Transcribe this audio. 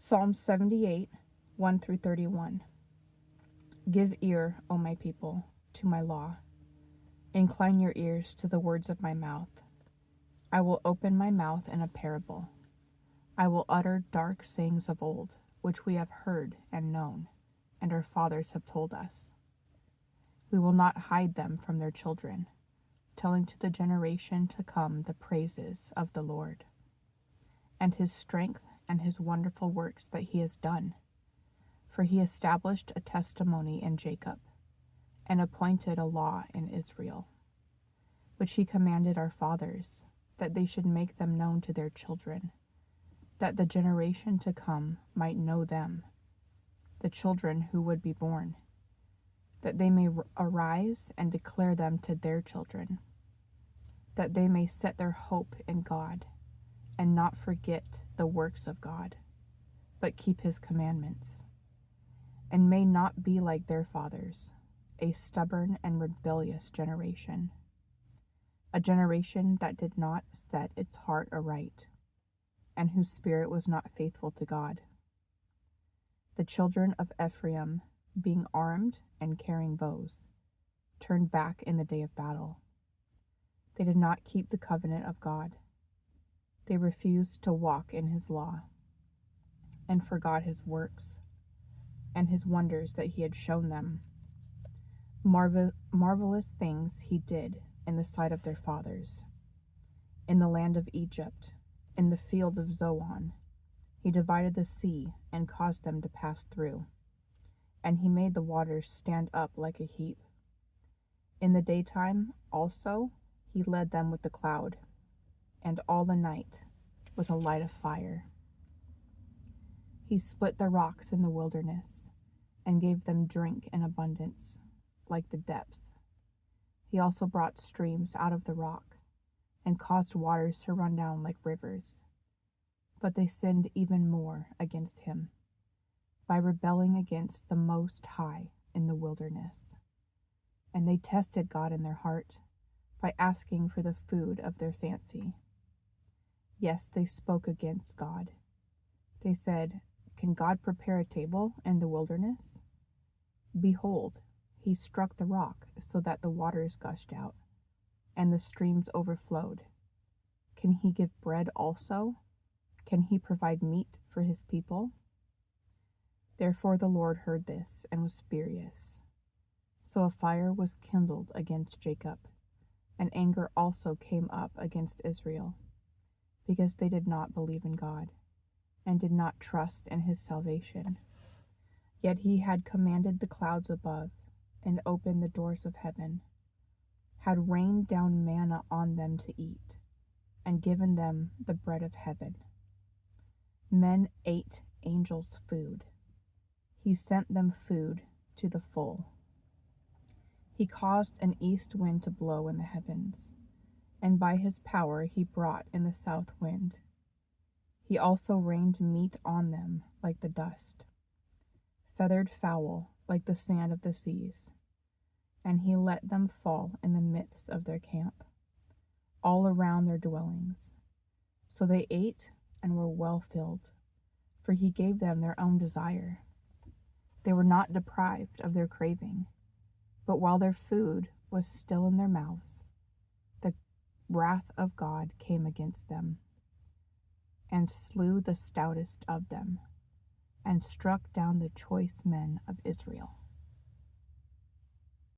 Psalm 78, 1 through 31. Give ear, O my people, to my law. Incline your ears to the words of my mouth. I will open my mouth in a parable. I will utter dark sayings of old, which we have heard and known, and our fathers have told us. We will not hide them from their children, telling to the generation to come the praises of the Lord, and his strength and his wonderful works that he has done. For he established a testimony in Jacob, and appointed a law in Israel, which he commanded our fathers, that they should make them known to their children, that the generation to come might know them, the children who would be born, that they may arise and declare them to their children, that they may set their hope in God, and not forget the works of God, but keep his commandments, and may not be like their fathers, a stubborn and rebellious generation, a generation that did not set its heart aright, and whose spirit was not faithful to God. The children of Ephraim, being armed and carrying bows, turned back in the day of battle. They did not keep the covenant of God. They refused to walk in his law, and forgot his works, and his wonders that he had shown them. Marvelous things he did in the sight of their fathers. In the land of Egypt, in the field of Zoan, he divided the sea and caused them to pass through, and he made the waters stand up like a heap. In the daytime also he led them with the cloud, and all the night with a light of fire. He split the rocks in the wilderness, and gave them drink in abundance, like the depths. He also brought streams out of the rock, and caused waters to run down like rivers. But they sinned even more against him, by rebelling against the Most High in the wilderness. And they tested God in their heart, by asking for the food of their fancy. Yes, they spoke against God. They said, "Can God prepare a table in the wilderness? Behold, he struck the rock so that the waters gushed out, and the streams overflowed. Can he give bread also? Can he provide meat for his people?" Therefore the Lord heard this and was furious. So a fire was kindled against Jacob, and anger also came up against Israel, because they did not believe in God, and did not trust in his salvation. Yet he had commanded the clouds above, and opened the doors of heaven, had rained down manna on them to eat, and given them the bread of heaven. Men ate angels' food. He sent them food to the full. He caused an east wind to blow in the heavens, and by his power he brought in the south wind. He also rained meat on them like the dust, feathered fowl like the sand of the seas, and he let them fall in the midst of their camp, all around their dwellings. So they ate and were well filled, for he gave them their own desire. They were not deprived of their craving, but while their food was still in their mouths, the wrath of God came against them, and slew the stoutest of them, and struck down the choice men of Israel.